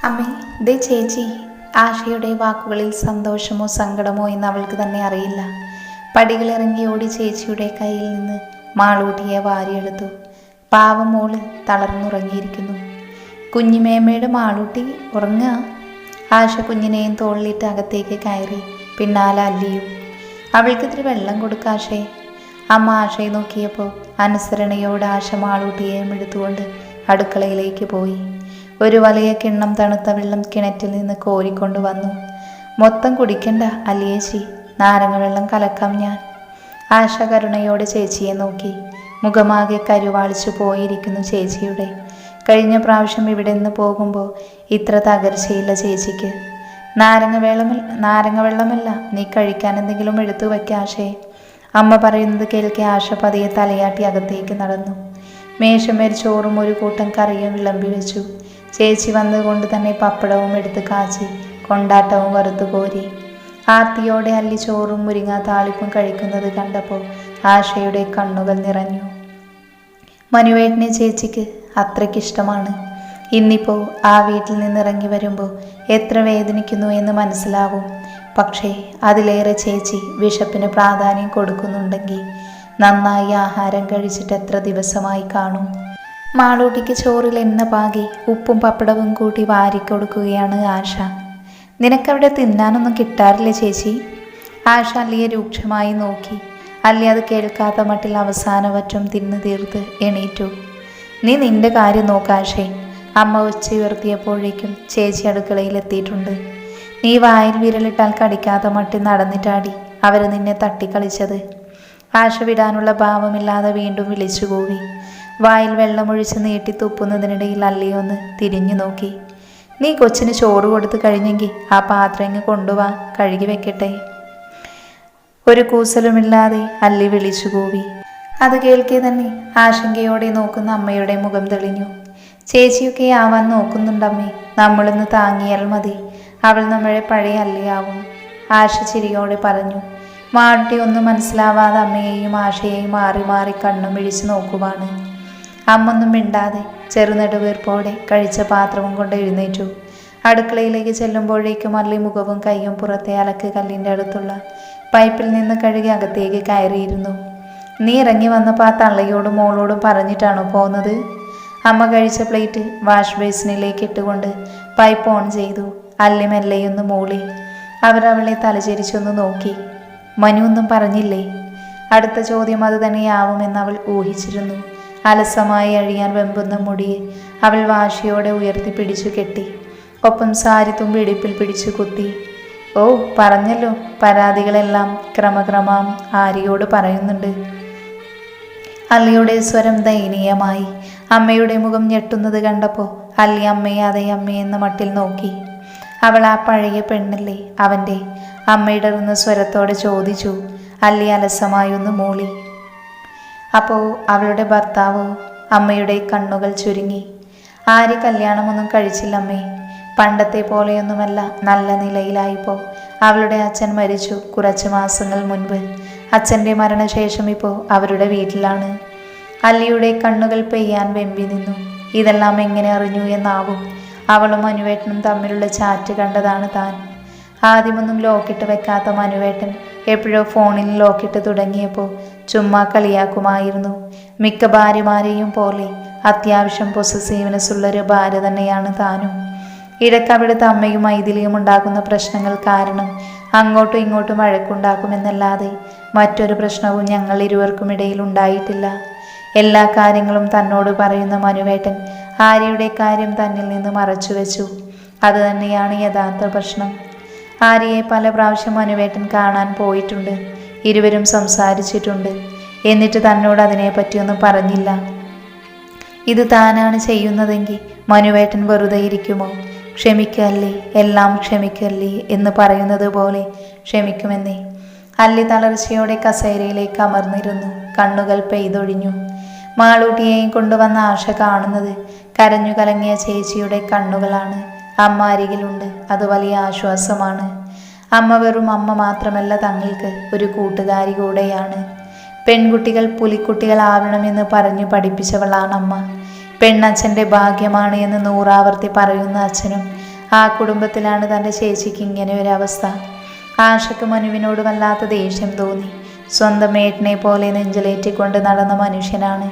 അമ്മേ, ദേ ചേച്ചി. ആശയുടെ വാക്കുകളിൽ സന്തോഷമോ സങ്കടമോ എന്ന് അവൾക്ക് തന്നെ അറിയില്ല. പടികളിറങ്ങി ഓടി ചേച്ചിയുടെ കയ്യിൽ നിന്ന് മാളൂട്ടിയെ വാരിയെടുത്തു. പാവം മോള് തളർന്നുറങ്ങിയിരിക്കുന്നു. കുഞ്ഞിമേമ്മയുടെ മാളൂട്ടി ഉറങ്ങുക. ആശ കുഞ്ഞിനെയും തോളിലിട്ട് അകത്തേക്ക് കയറി. പിന്നാലെ അല്ലിയും. അവൾക്കിത്തിരി വെള്ളം കൊടുക്കാശേ. അമ്മ ആശയെ നോക്കിയപ്പോൾ അനുസരണയോട് ആശ മാളൂട്ടിയെയും എടുത്തുകൊണ്ട് അടുക്കളയിലേക്ക് പോയി. ഒരു വലിയ കിണ്ണം തണുത്ത വെള്ളം കിണറ്റിൽ നിന്ന് കോരിക്കൊണ്ടു വന്നു. മൊത്തം കുടിക്കണ്ട അല്ലിയേച്ചി, നാരങ്ങ വെള്ളം കലക്കാം ഞാൻ. ആശ കരുണയോടെ ചേച്ചിയെ നോക്കി. മുഖമാകെ കരുവാളിച്ചു പോയിരിക്കുന്നു ചേച്ചിയുടെ. കഴിഞ്ഞ പ്രാവശ്യം ഇവിടെ നിന്ന് പോകുമ്പോൾ ഇത്ര തകർച്ചയില്ല ചേച്ചിക്ക്. നാരങ്ങ വെള്ളമല്ല, നീ കഴിക്കാൻ എന്തെങ്കിലും എടുത്തു വയ്ക്കാശേ. അമ്മ പറയുന്നത് കേൾക്കെ ആശ പതിയെ തലയാട്ടി അകത്തേക്ക് നടന്നു. മേശമേൽ ചോറും ഒരു കൂട്ടം കറിയും വിളമ്പി വെച്ചു. ചേച്ചി വന്നുകൊണ്ട് തന്നെ പപ്പടവും എടുത്ത് കാച്ചി കൊണ്ടാട്ടവും വറുത്തു കോരി. ആർത്തിയോടെ അല്ലി ചോറും മുരിങ്ങ താളിപ്പും കഴിക്കുന്നത് കണ്ടപ്പോൾ ആശയുടെ കണ്ണുകൾ നിറഞ്ഞു. മനുവേട്ടനെ ചേച്ചിക്ക് അത്രയ്ക്കിഷ്ടമാണ്. ഇന്നിപ്പോൾ ആ വീട്ടിൽ നിന്നിറങ്ങി വരുമ്പോൾ എത്ര വേദനിക്കുന്നു എന്ന് മനസ്സിലാവും. പക്ഷേ അതിലേറെ ചേച്ചി വിശപ്പിന് പ്രാധാന്യം കൊടുക്കുന്നുണ്ടെങ്കിൽ നന്നായി ആഹാരം കഴിച്ചിട്ട് എത്ര ദിവസമായി കാണും. മാളൂട്ടിക്ക് ചോറിൽ എണ്ണ പാകി ഉപ്പും പപ്പടവും കൂട്ടി വാരിക്കൊടുക്കുകയാണ് ആശ. നിനക്കവിടെ തിന്നാനൊന്നും കിട്ടാറില്ലേ ചേച്ചി? ആശ അല്ലിയെ രൂക്ഷമായി നോക്കി. അല്ലി അത് കേൾക്കാത്ത മട്ടിൽ അവസാനവറ്റം തിന്നു തീർത്ത് എണീറ്റു. നീ നിന്റെ കാര്യം നോക്കാശേ. അമ്മ ഉച്ചയുയർത്തിയപ്പോഴേക്കും ചേച്ചി അടുക്കളയിലെത്തിയിട്ടുണ്ട്. നീ വായിൽ വിരലിട്ടാൽ കടിക്കാത്ത മട്ടിൽ നടന്നിട്ടാടി അവർ നിന്നെ തട്ടിക്കളിച്ചത്. ആശ വിടാനുള്ള ഭാവമില്ലാതെ വീണ്ടും വിളിച്ചു കൂവി. വായിൽ വെള്ളമൊഴിച്ച് നീട്ടി തുപ്പുന്നതിനിടയിൽ അല്ലിയൊന്ന് തിരിഞ്ഞു നോക്കി. നീ കൊച്ചിന് ചോറ് കൊടുത്തു കഴിഞ്ഞെങ്കിൽ ആ പാത്രം ഇങ്ങ് കൊണ്ടുവാ, കഴുകി വെക്കട്ടെ. ഒരു കൂസലുമില്ലാതെ അല്ലി വിളിച്ചു കൂവി. അത് കേൾക്കെ തന്നെ ആശങ്കയോടെ നോക്കുന്ന അമ്മയുടെ മുഖം തെളിഞ്ഞു. ചേച്ചിയൊക്കെ ആവാൻ നോക്കുന്നുണ്ടമ്മേ, നമ്മളിന്ന് താങ്ങിയാൽ മതി. അവൾ നമ്മളെ പഴയ അല്ലിയാവും. ആശ ചിരിയോടെ പറഞ്ഞു. മാട്ടി ഒന്നും മനസ്സിലാവാതെ അമ്മയെയും ആശയെയും മാറി മാറി കണ്ണും വിഴിച്ചു നോക്കുവാണ്. അമ്മൊന്നും മിണ്ടാതെ ചെറുനെടുവീർപ്പോടെ കഴിച്ച പാത്രവും കൊണ്ട് എഴുന്നേറ്റു. അടുക്കളയിലേക്ക് ചെല്ലുമ്പോഴേക്കും അല്ലി മുഖവും കൈയും പുറത്തെ അലക്ക് കല്ലിൻ്റെ അടുത്തുള്ള പൈപ്പിൽ നിന്ന് കഴുകി അകത്തേക്ക് കയറിയിരുന്നു. നീ ഇറങ്ങി വന്നപ്പോൾ ആ തള്ളയോടും മോളോടും പറഞ്ഞിട്ടാണോ പോകുന്നത്? അമ്മ കഴിച്ച പ്ലേറ്റ് വാഷ് ബേസിനിലേക്ക് ഇട്ടുകൊണ്ട് പൈപ്പ് ഓൺ ചെയ്തു. അല്ലി മെല്ലെയൊന്ന് മൂളി. അവരവളെ തലചരിച്ചൊന്ന് നോക്കി. മനു ഒന്നും പറഞ്ഞില്ലേ? അടുത്ത ചോദ്യം അത് തന്നെയാവുമെന്ന് അവൾ ഊഹിച്ചിരുന്നു. അലസമായി അഴിയാൻ വെമ്പുന്ന മുടിയെ അവൾ വാശിയോടെ ഉയർത്തി പിടിച്ചു കെട്ടി. ഒപ്പം സാരി തുമ്പി ഇടുപ്പിൽ പിടിച്ചു കുത്തി. ഓ, പറഞ്ഞല്ലോ, പരാതികളെല്ലാം ക്രമക്രമം ആര്യയോട് പറയുന്നുണ്ട്. അല്ലിയുടെ സ്വരം ദയനീയമായി. അമ്മയുടെ മുഖം ഞെട്ടുന്നത് കണ്ടപ്പോൾ അല്ലി അമ്മയെ അതേ അമ്മയെന്ന മട്ടിൽ നോക്കി. അവൾ ആ പഴയ പെണ്ണല്ലേ അവൻ്റെ? അമ്മയിടറുന്ന സ്വരത്തോടെ ചോദിച്ചു. അല്ലി അലസമായി ഒന്ന് മൂളി. അപ്പോൾ അവളുടെ ഭർത്താവോ? അമ്മയുടെ കണ്ണുകൾ ചുരുങ്ങി. ആര്യ കല്യാണമൊന്നും കഴിച്ചില്ലമ്മേ. പണ്ടത്തെ പോലെയൊന്നുമല്ല, നല്ല നിലയിലായിപ്പോൾ. അവളുടെ അച്ഛൻ മരിച്ചു കുറച്ച് മാസങ്ങൾ മുൻപ്. അച്ഛൻ്റെ മരണശേഷം ഇപ്പോൾ അവരുടെ വീട്ടിലാണ്. അല്ലിയുടെ കണ്ണുകൾ പെയ്യാൻ വെമ്പി നിന്നു. ഇതെല്ലാം എങ്ങനെ അറിഞ്ഞു എന്നാവും. അവളും മനുവേട്ടനും തമ്മിലുള്ള ചാറ്റ് കണ്ടതാണ് താൻ. ആദ്യമൊന്നും ലോക്കിട്ട് വെക്കാത്ത മനുവേട്ടൻ എപ്പോഴോ ഫോണിൽ ലോക്കിട്ട് തുടങ്ങിയപ്പോൾ ചുമ്മാ കളിയാക്കുമായിരുന്നു. മിക്ക ഭാര്യമാരെയും പോലെ അത്യാവശ്യം പൊസസീവ്നെസ് ഉള്ളൊരു ഭാര്യ തന്നെയാണ് താനും. ഇടയ്ക്കവിടുത്തെ അമ്മയും മൈഥിലിയും ഉണ്ടാക്കുന്ന പ്രശ്നങ്ങൾ കാരണം അങ്ങോട്ടും ഇങ്ങോട്ടും വഴക്കുണ്ടാക്കുമെന്നല്ലാതെ മറ്റൊരു പ്രശ്നവും ഞങ്ങൾ ഇരുവർക്കും ഇടയിൽ ഉണ്ടായിട്ടില്ല. എല്ലാ കാര്യങ്ങളും തന്നോട് പറയുന്ന മനുവേട്ടൻ ആര്യയുടെ കാര്യം തന്നിൽ നിന്ന് മറച്ചു വെച്ചു. അത് തന്നെയാണ് യഥാർത്ഥ പ്രശ്നം. ആര്യയെ പല പ്രാവശ്യം മനുവേട്ടൻ കാണാൻ പോയിട്ടുണ്ട്. ഇരുവരും സംസാരിച്ചിട്ടുണ്ട്. എന്നിട്ട് തന്നോട് അതിനെപ്പറ്റിയൊന്നും പറഞ്ഞില്ല. ഇത് താനാണ് ചെയ്യുന്നതെങ്കിൽ മനുവേട്ടൻ വെറുതെ ഇരിക്കുമോ? ക്ഷമിക്കല്ലേ, എല്ലാം ക്ഷമിക്കല്ലേ എന്ന് പറയുന്നത് പോലെ ക്ഷമിക്കുമെന്നേ. അല്ലി തളർച്ചയോടെ കസേരയിലേക്ക് അമർന്നിരുന്നു. കണ്ണുകൾ പെയ്തൊഴിഞ്ഞു. മാളൂട്ടിയെയും കൊണ്ടുവന്ന ആശ കാണുന്നത് കരഞ്ഞു കലങ്ങിയ ചേച്ചിയുടെ കണ്ണുകളാണ്. അമ്മ അരികിലുണ്ട്, അത് വലിയ ആശ്വാസമാണ്. അമ്മ വെറും അമ്മ മാത്രമല്ല, തങ്ങൾക്ക് ഒരു കൂട്ടുകാരി കൂടെയാണ്. പെൺകുട്ടികൾ പുലിക്കുട്ടികളാവണമെന്ന് പറഞ്ഞു പഠിപ്പിച്ചവളാണമ്മ. പെണ്ണച്ഛൻ്റെ ഭാഗ്യമാണ് എന്ന് 100 ആവർത്തി പറയുന്ന അച്ഛനും ആ കുടുംബത്തിലാണ് തൻ്റെ ചേച്ചിക്ക് ഇങ്ങനെ ഒരവസ്ഥ. ആശയ്ക്ക് മനുവിനോട് വല്ലാത്ത ദേഷ്യം തോന്നി. സ്വന്തം ഏട്ടനെ പോലെ നെഞ്ചിലേറ്റിക്കൊണ്ട് നടന്ന മനുഷ്യനാണ്.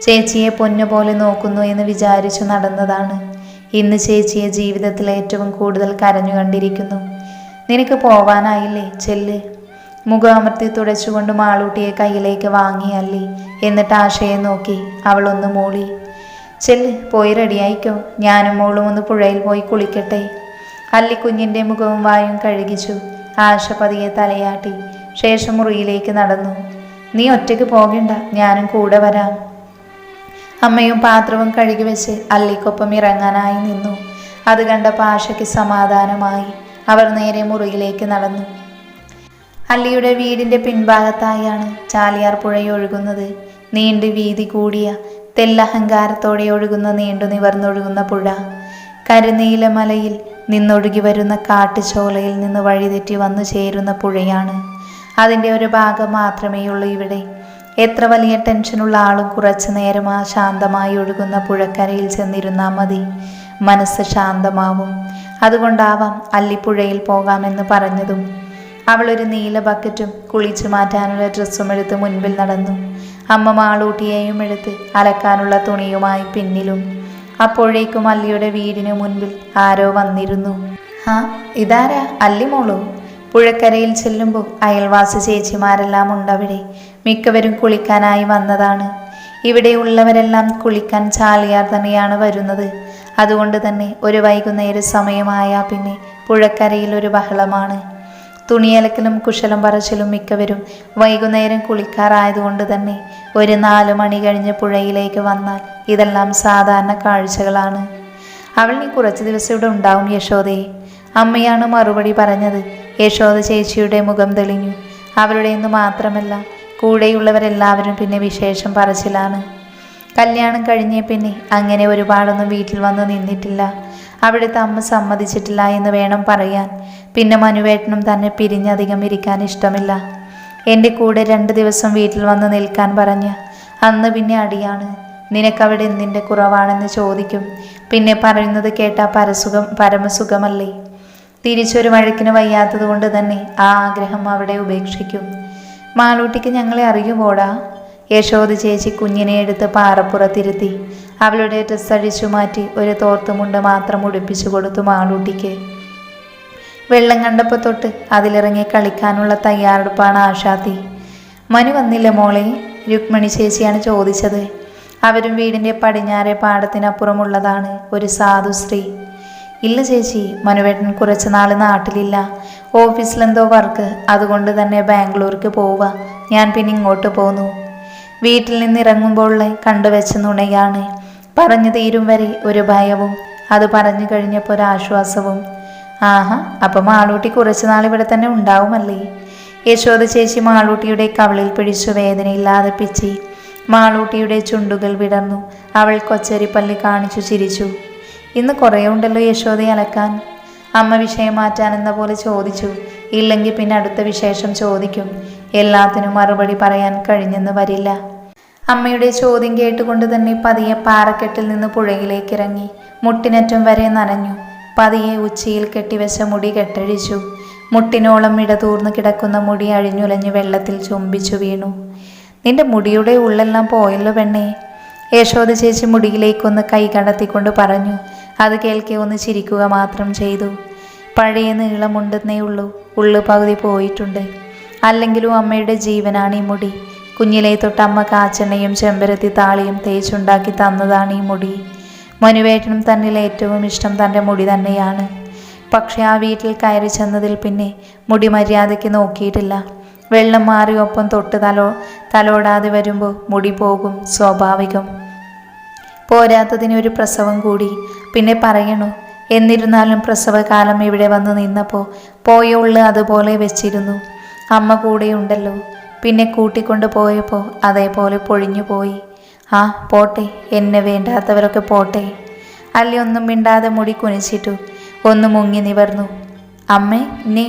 ചേച്ചിയെ പൊന്നുപോലെ നോക്കുന്നു എന്ന് വിചാരിച്ചു നടന്നതാണ്. ഇന്ന് ചേച്ചിയെ ജീവിതത്തിൽ ഏറ്റവും കൂടുതൽ കരഞ്ഞു കണ്ടിരിക്കുന്നു. നിനക്ക് പോവാനായില്ലേ, ചെല്ല്. മുഖം അമർത്തി തുടച്ചുകൊണ്ട് മാളൂട്ടിയെ കയ്യിലേക്ക് വാങ്ങി അല്ലി. എന്നിട്ട് ആശയെ നോക്കി അവളൊന്ന് മൂളി. ചെല്ല്, പോയി റെഡിയായിക്കോ, ഞാനും മോളും ഒന്ന് പുഴയിൽ പോയി കുളിക്കട്ടെ. അല്ലി കുഞ്ഞിൻ്റെ മുഖവും വായും കഴുകിച്ചു. ആശ പതിയെ തലയാട്ടി. ശേഷം മുറിയിലേക്ക് നടന്നു. നീ ഒറ്റയ്ക്ക് പോകണ്ട, ഞാനും കൂടെ വരാം. അമ്മയും പാത്രവും കഴുകി വെച്ച് അല്ലിക്കൊപ്പം ഇറങ്ങാനായി നിന്നു. അത് കണ്ടപ്പോൾ ആശയ്ക്ക് സമാധാനമായി. അവർ നേരെ മുറിയിലേക്ക് നടന്നു. അല്ലിയുടെ വീടിൻ്റെ പിൻഭാഗത്തായാണ് ചാലിയാർ പുഴയൊഴുകുന്നത്. നീണ്ടു വീതി കൂടിയ തെല്ലഹങ്കാരത്തോടെ ഒഴുകുന്ന നീണ്ടു നിവർന്നൊഴുകുന്ന പുഴ. കരുനീലമലയിൽ നിന്നൊഴുകി വരുന്ന കാട്ടുചോലയിൽ നിന്ന് വഴിതെറ്റി വന്നു ചേരുന്ന പുഴയാണ്. അതിൻ്റെ ഒരു ഭാഗം മാത്രമേയുള്ളൂ ഇവിടെ. എത്ര വലിയ ടെൻഷനുള്ള ആളും കുറച്ചു നേരം ആ ശാന്തമായി ഒഴുകുന്ന പുഴക്കരയിൽ ചെന്നിരുന്നാൽ മതി, മനസ്സ് ശാന്തമാവും. അതുകൊണ്ടാവാം അല്ലിപ്പുഴയിൽ പോകാമെന്ന് പറഞ്ഞതും. അവളൊരു നീല ബക്കറ്റും കുളിച്ചു മാറ്റാനുള്ള ഡ്രസ്സും എടുത്ത് മുൻപിൽ നടന്നു. അമ്മ മാളൂട്ടിയെയും എടുത്ത് അലക്കാനുള്ള തുണിയുമായി പിന്നിലും. അപ്പോഴേക്കും അല്ലിയുടെ വീടിന് മുൻപിൽ ആരോ വന്നിരുന്നു. ആ, ഇതാരാ, അല്ലി മോളോ? പുഴക്കരയിൽ ചെല്ലുമ്പോൾ അയൽവാസി ചേച്ചിമാരെല്ലാം ഉണ്ടവിടെ. മിക്കവരും കുളിക്കാനായി വന്നതാണ്. ഇവിടെ ഉള്ളവരെല്ലാം കുളിക്കാൻ ചാലിയാർ തന്നെയാണ് വരുന്നത്. അതുകൊണ്ട് തന്നെ ഒരു വൈകുന്നേര സമയമായാൽ പിന്നെ പുഴക്കരയിൽ ഒരു ബഹളമാണ്. തുണിയലക്കലും കുശലം പറച്ചിലും. മിക്കവരും വൈകുന്നേരം കുളിക്കാറായതുകൊണ്ട് തന്നെ ഒരു 4 മണി കഴിഞ്ഞ് പുഴയിലേക്ക് വന്നാൽ ഇതെല്ലാം സാധാരണ കാഴ്ചകളാണ്. അവൾ നീ കുറച്ച് ദിവസം ഇവിടെ ഉണ്ടാവും യശോദയെ, അമ്മയാണ് മറുപടി പറഞ്ഞത്. യശോദ ചേച്ചിയുടെ മുഖം തെളിഞ്ഞു. അവരുടെ എന്ന് മാത്രമല്ല, കൂടെയുള്ളവരെല്ലാവരും പിന്നെ വിശേഷം പറച്ചിലാണ്. കല്യാണം കഴിഞ്ഞേ പിന്നെ അങ്ങനെ ഒരുപാടൊന്നും വീട്ടിൽ വന്ന് നിന്നിട്ടില്ല. അവിടുത്തെ അമ്മ സമ്മതിച്ചിട്ടില്ല എന്ന് വേണം പറയാൻ. പിന്നെ മനുവേട്ടനും തന്നെ പിരിഞ്ഞധികം ഇരിക്കാൻ ഇഷ്ടമില്ല. എൻ്റെ കൂടെ 2 ദിവസം വീട്ടിൽ വന്ന് നിൽക്കാൻ പറഞ്ഞ അന്ന് പിന്നെ അടിയാണ്. നിനക്കവിടെ എന്തിൻ്റെ കുറവാണെന്ന് ചോദിക്കും. പിന്നെ പറയുന്നത് കേട്ടാൽ പരമസുഖമല്ലേ. തിരിച്ചൊരു വഴക്കിന് വയ്യാത്തത് കൊണ്ട് തന്നെ ആ ആഗ്രഹം അവിടെ ഉപേക്ഷിക്കും. മാളൂട്ടിക്ക് ഞങ്ങളെ അറിയുമോടാ? യശോദ ചേച്ചി കുഞ്ഞിനെ എടുത്ത് പാറപ്പുറത്തിരുത്തി. അവളുടെ ഡ്രസ്സ് അഴിച്ചു മാറ്റി ഒരു തോർത്തുമുണ്ട് മാത്രം ഉടുപ്പിച്ചു കൊടുത്തു മാളൂട്ടിക്ക്. വെള്ളം കണ്ടപ്പോൾ തൊട്ട് അതിലിറങ്ങി കളിക്കാനുള്ള തയ്യാറെടുപ്പാണ് ആശാത്തി. മനു വന്നില്ല മോളെ? രുക്മിണി ചേച്ചിയാണ് ചോദിച്ചത്. അവരും വീടിൻ്റെ പടിഞ്ഞാറെ പാടത്തിനപ്പുറമുള്ളതാണ് ഒരു സാധു സ്ത്രീ. ഇല്ല ചേച്ചി, മനുവേട്ടൻ കുറച്ച് നാൾ നാട്ടിലില്ല. ഓഫീസിലെന്തോ വർക്ക്, അതുകൊണ്ട് തന്നെ ബാംഗ്ലൂർക്ക് പോവുക. ഞാൻ പിന്നെ ഇങ്ങോട്ട് പോന്നു. വീട്ടിൽ നിന്നിറങ്ങുമ്പോൾ കണ്ടുവെച്ച നുണയാണ്. പറഞ്ഞു തീരും വരെ ഒരു ഭയവും, അത് പറഞ്ഞു കഴിഞ്ഞപ്പോൾ ഒരാശ്വാസവും. ആഹാ, അപ്പം മാളൂട്ടി കുറച്ചു നാൾ ഇവിടെ തന്നെ ഉണ്ടാവുമല്ലേ? യശോദ ചേച്ചി മാളൂട്ടിയുടെ കവിളിൽ പിടിച്ചു വേദനയില്ലാതെ പിച്ചി. മാളൂട്ടിയുടെ ചുണ്ടുകൾ വിടർന്നു. അവൾ കൊച്ചരിപ്പല്ല് കാണിച്ചു ചിരിച്ചു. ഇന്ന് കുറേ ഉണ്ടല്ലോ യശോദ അലക്കാൻ. അമ്മ വിഷയം മാറ്റാനെന്ന പോലെ ചോദിച്ചു. ഇല്ലെങ്കിൽ പിന്നെ അടുത്ത വിശേഷം ചോദിക്കും. എല്ലാത്തിനും മറുപടി പറയാൻ കഴിഞ്ഞെന്ന് വരില്ല. അമ്മയുടെ ചോദ്യം കേട്ടുകൊണ്ട് തന്നെ പതിയെ പാറക്കെട്ടിൽ നിന്ന് പുഴയിലേക്ക് ഇറങ്ങി. മുട്ടിനറ്റം വരെ നനഞ്ഞു. പതിയെ ഉച്ചിയിൽ കെട്ടിവെച്ച മുടി കെട്ടഴിച്ചു. മുട്ടിനോളം ഇടതൂർന്ന് കിടക്കുന്ന മുടി അഴിഞ്ഞുലഞ്ഞു വെള്ളത്തിൽ ചുംബിച്ചു വീണു. നിന്റെ മുടിയുടെ ഉള്ളെല്ലാം പോയല്ലോ പെണ്ണേ. യശോദ ചേച്ചി മുടിയിലേക്കൊന്ന് കൈ കടത്തിക്കൊണ്ട് പറഞ്ഞു. അത് കേൾക്കെ ഒന്ന് ചിരിക്കുക മാത്രം ചെയ്തു. പഴയ നീളമുണ്ടെന്നേ ഉള്ളൂ, ഉള്ളു പകുതി പോയിട്ടുണ്ട്. അല്ലെങ്കിലും അമ്മയുടെ ജീവനാണ് ഈ മുടി. കുഞ്ഞിലെ തൊട്ട് അമ്മ കാച്ചെണ്ണയും ചെമ്പരത്തി താളിയും തേച്ചുണ്ടാക്കി തന്നതാണ് ഈ മുടി. മനുവേട്ടനും തന്നിൽ ഏറ്റവും ഇഷ്ടം തൻ്റെ മുടി തന്നെയാണ്. പക്ഷെ ആ വീട്ടിൽ കയറി ചെന്നതിൽ പിന്നെ മുടി മര്യാദയ്ക്ക് നോക്കിയിട്ടില്ല. വെള്ളം മാറി ഒപ്പം തൊട്ട് തലോടാതെ വരുമ്പോൾ മുടി പോകും, സ്വാഭാവികം. പോരാത്തതിന് ഒരു പ്രസവം കൂടി, പിന്നെ പറയണു. എന്നിരുന്നാലും പ്രസവകാലം ഇവിടെ വന്ന് നിന്നപ്പോൾ പോയ ഉള്ളു അതുപോലെ വെച്ചിരുന്നു. അമ്മ കൂടെയുണ്ടല്ലോ. പിന്നെ കൂട്ടിക്കൊണ്ട് പോയപ്പോൾ അതേപോലെ പൊഴിഞ്ഞു പോയി. ആ പോട്ടെ, എന്നെ വേണ്ടാത്തവരൊക്കെ പോട്ടെ. അല്ലി ഒന്നും മിണ്ടാതെ മുടി കുനിച്ചിട്ടു. ഒന്ന് മുങ്ങി നിവർന്നു. അമ്മേ, നീ?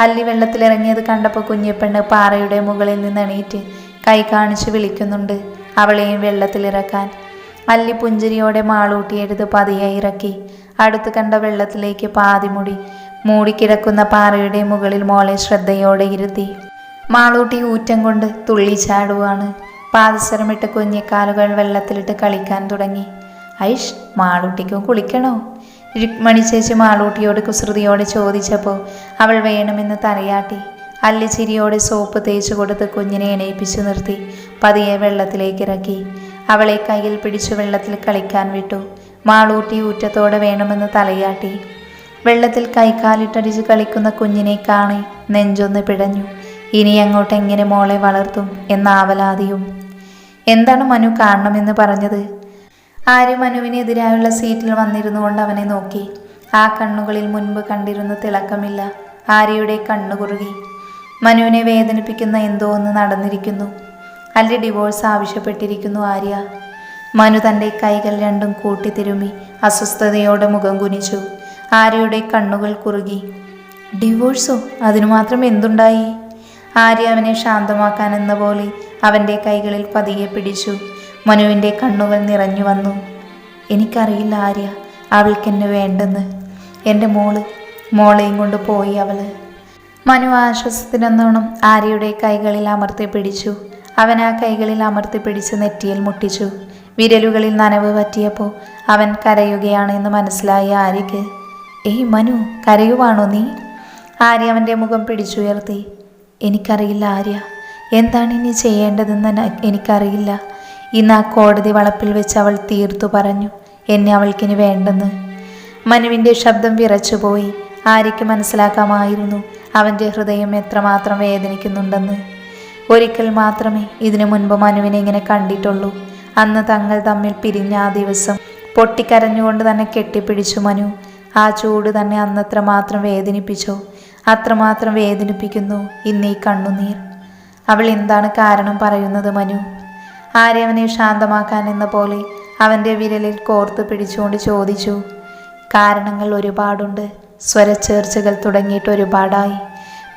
അല്ലി വെള്ളത്തിലിറങ്ങിയത് കണ്ടപ്പോൾ കുഞ്ഞിപ്പെണ്ണ് പാറയുടെ മുകളിൽ നിന്ന് എണീറ്റ് കൈ കാണിച്ചു വിളിക്കുന്നുണ്ട് അവളെയും വെള്ളത്തിലിറക്കാൻ. അല്ലി പുഞ്ചിരിയോടെ മാളൂട്ടിയെടുത്ത് പതിയെ ഇറക്കി. അടുത്ത് കണ്ട വെള്ളത്തിലേക്ക് പാതിമുടി മൂടിക്കിടക്കുന്ന പാറയുടെ മുകളിൽ മോളെ ശ്രദ്ധയോടെ ഇരുത്തി. മാളൂട്ടി ഊറ്റം കൊണ്ട് തുള്ളിച്ചാടുവാണ്. പാദസരമിട്ട് കുഞ്ഞിക്കാലുകൾ വെള്ളത്തിലിട്ട് കളിക്കാൻ തുടങ്ങി. ഐഷ്, മാളൂട്ടിക്കും കുളിക്കണോ? രുക്മണി ചേച്ചി മാളൂട്ടിയോട് കുസൃതിയോടെ ചോദിച്ചപ്പോൾ അവൾ വേണമെന്ന് തലയാട്ടി. അല്ലിച്ചിരിയോടെ സോപ്പ് തേച്ചു കൊടുത്ത് കുഞ്ഞിനെ എണീപ്പിച്ചു നിർത്തി പതിയെ വെള്ളത്തിലേക്ക് ഇറക്കി. അവളെ കയ്യിൽ പിടിച്ചു വെള്ളത്തിൽ കളിക്കാൻ വിട്ടു. മാളൂട്ടി ഊറ്റത്തോടെ വേണമെന്ന് തലയാട്ടി. വെള്ളത്തിൽ കൈക്കാലിട്ടടിച്ച് കളിക്കുന്ന കുഞ്ഞിനെ കാണി നെഞ്ചൊന്ന് പിടഞ്ഞു. ഇനി അങ്ങോട്ട് എങ്ങനെ മോളെ വളർത്തും എന്ന ആവലാതിയും. എന്താണ് മനു കാണണമെന്ന് പറഞ്ഞത്? ആര്യ മനുവിനെതിരായുള്ള സീറ്റിൽ വന്നിരുന്നു കൊണ്ട് അവനെ നോക്കി. ആ കണ്ണുകളിൽ മുൻപ് കണ്ടിരുന്ന തിളക്കമില്ല. ആര്യയുടെ കണ്ണു കുറുകി. മനുവിനെ വേദനിപ്പിക്കുന്ന എന്തോ ഒന്ന് നടന്നിരിക്കുന്നു. അല്ലെ ഡിവോഴ്സ് ആവശ്യപ്പെട്ടിരിക്കുന്നു ആര്യ. മനു തൻ്റെ കൈകൾ രണ്ടും കൂട്ടിത്തിരുമ്മി അസ്വസ്ഥതയോടെ മുഖം കുനിച്ചു. ആര്യയുടെ കണ്ണുകൾ കുറുകി. ഡിവോഴ്സോ? അതിനു മാത്രം എന്തുണ്ടായി? ആര്യ അവനെ ശാന്തമാക്കാൻ എന്ന പോലെ അവൻ്റെ കൈകളിൽ പതിയെ പിടിച്ചു. മനുവിൻ്റെ കണ്ണുകൾ നിറഞ്ഞു വന്നു. എനിക്കറിയില്ല ആര്യ, അവൾക്കെന്നെ വേണ്ടെന്ന്. എൻ്റെ മോളെയും കൊണ്ട് പോയി അവള്. മനു ആശ്വാസത്തിനെന്നോണം ആര്യയുടെ കൈകളിൽ അമർത്തി പിടിച്ചു. അവൻ ആ കൈകളിൽ അമർത്തി പിടിച്ച് നെറ്റിയിൽ മുട്ടിച്ചു. വിരലുകളിൽ നനവ് പറ്റിയപ്പോൾ അവൻ കരയുകയാണെന്ന് മനസ്സിലായ ആര്യക്ക്. ഏയ് മനു, കരയുവാണോ നീ? ആര്യ അവൻ്റെ മുഖം പിടിച്ചുയർത്തി. എനിക്കറിയില്ല ആര്യ, എന്താണ് ഇനി ചെയ്യേണ്ടതെന്ന് എനിക്കറിയില്ല. ഇന്ന് ആ കോടതി വളപ്പിൽ വെച്ച് അവൾ തീർത്തു പറഞ്ഞു എന്നെ അവൾക്കിനി വേണ്ടെന്ന്. മനുവിൻ്റെ ശബ്ദം വിറച്ചുപോയി. ആര്യയ്ക്ക് മനസ്സിലാക്കാമായിരുന്നു അവൻ്റെ ഹൃദയം എത്രമാത്രം വേദനിക്കുന്നുണ്ടെന്ന്. ഒരിക്കൽ മാത്രമേ ഇതിനു മുൻപ് മനുവിനെ ഇങ്ങനെ കണ്ടിട്ടുള്ളൂ. അന്ന് തങ്ങൾ തമ്മിൽ പിരിഞ്ഞ ആ ദിവസം പൊട്ടിക്കരഞ്ഞുകൊണ്ട് തന്നെ കെട്ടിപ്പിടിച്ചു മനു. ആ ചൂട് തന്നെ അന്നത്ര മാത്രം വേദനിപ്പിച്ചോ? അത്രമാത്രം വേദനിപ്പിക്കുന്നു ഇന്നീ കണ്ണുനീർ. അവൾ എന്താണ് കാരണം പറയുന്നത് മനു? ആര്യവനെ ശാന്തമാക്കാൻ എന്ന പോലെ അവൻ്റെ വിരലിൽ കോർത്ത് പിടിച്ചുകൊണ്ട് ചോദിച്ചു. കാരണങ്ങൾ ഒരുപാടുണ്ട്. സ്വരച്ചേർച്ചകൾ തുടങ്ങിയിട്ട് ഒരുപാടായി.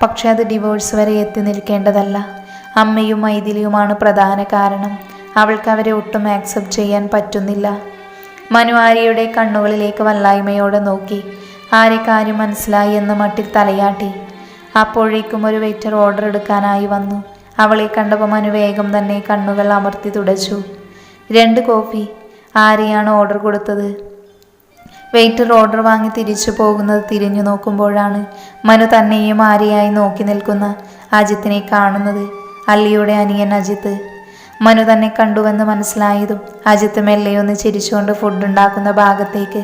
പക്ഷെ അത് ഡിവോഴ്സ് വരെ എത്തി നിൽക്കേണ്ടതല്ല. അമ്മയും മൈഥിലിയുമാണ് പ്രധാന കാരണം. അവൾക്ക് അവരെ ഒട്ടും ആക്സെപ്റ്റ് ചെയ്യാൻ പറ്റുന്നില്ല. മനു ആര്യയുടെ കണ്ണുകളിലേക്ക് വല്ലായ്മയോടെ നോക്കി. ആര്യ കാര്യം മനസ്സിലായി എന്ന മട്ടിൽ തലയാട്ടി. അപ്പോഴേക്കും ഒരു വെയിറ്റർ ഓർഡർ എടുക്കാനായി വന്നു. അവളെ കണ്ടപ്പോൾ മനു വേഗം തന്നെ കണ്ണുകൾ അമർത്തി തുടച്ചു. 2 കോഫി. ആര്യയാണ് ഓർഡർ കൊടുത്തത്. വെയിറ്റർ ഓർഡർ വാങ്ങി തിരിച്ചു പോകുന്നത് തിരിഞ്ഞു നോക്കുമ്പോഴാണ് മനു തന്നെയും ആര്യയായി നോക്കി നിൽക്കുന്ന അജിത്തിനെ കാണുന്നത്. അല്ലിയുടെ അനിയൻ അജിത്ത്. മനു തന്നെ കണ്ടുവെന്ന് മനസ്സിലായതും അജിത്ത് മെല്ലെയൊന്ന് ചിരിച്ചുകൊണ്ട് ഫുഡ് ഉണ്ടാക്കുന്ന ഭാഗത്തേക്ക്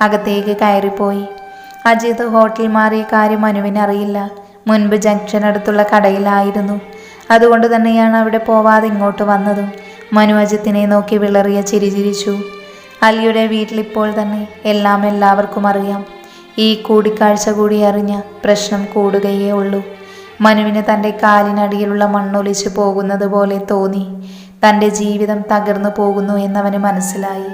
അകത്തേക്ക് കയറിപ്പോയി. അജിത്ത് ഹോട്ടൽ മാറിയ കാര്യം മനുവിന് അറിയില്ല. മുൻപ് ജംഗ്ഷൻ അടുത്തുള്ള കടയിലായിരുന്നു. അതുകൊണ്ട് തന്നെയാണ് അവിടെ പോവാതെ ഇങ്ങോട്ട് വന്നതും. മനു അജിത്തിനെ നോക്കി വിളറിയ ചിരി ചിരിച്ചു. അല്ലിയുടെ വീട്ടിലിപ്പോൾ തന്നെ എല്ലാം എല്ലാവർക്കും അറിയാം. ഈ കൂടിക്കാഴ്ച കൂടി അറിഞ്ഞ പ്രശ്നം കൂടുകയേ ഉള്ളൂ. മനുവിന് തൻ്റെ കാലിനടിയിലുള്ള മണ്ണൊലിച്ചു പോകുന്നത് പോലെ തോന്നി. തൻ്റെ ജീവിതം തകർന്നു പോകുന്നു എന്നവന് മനസ്സിലായി.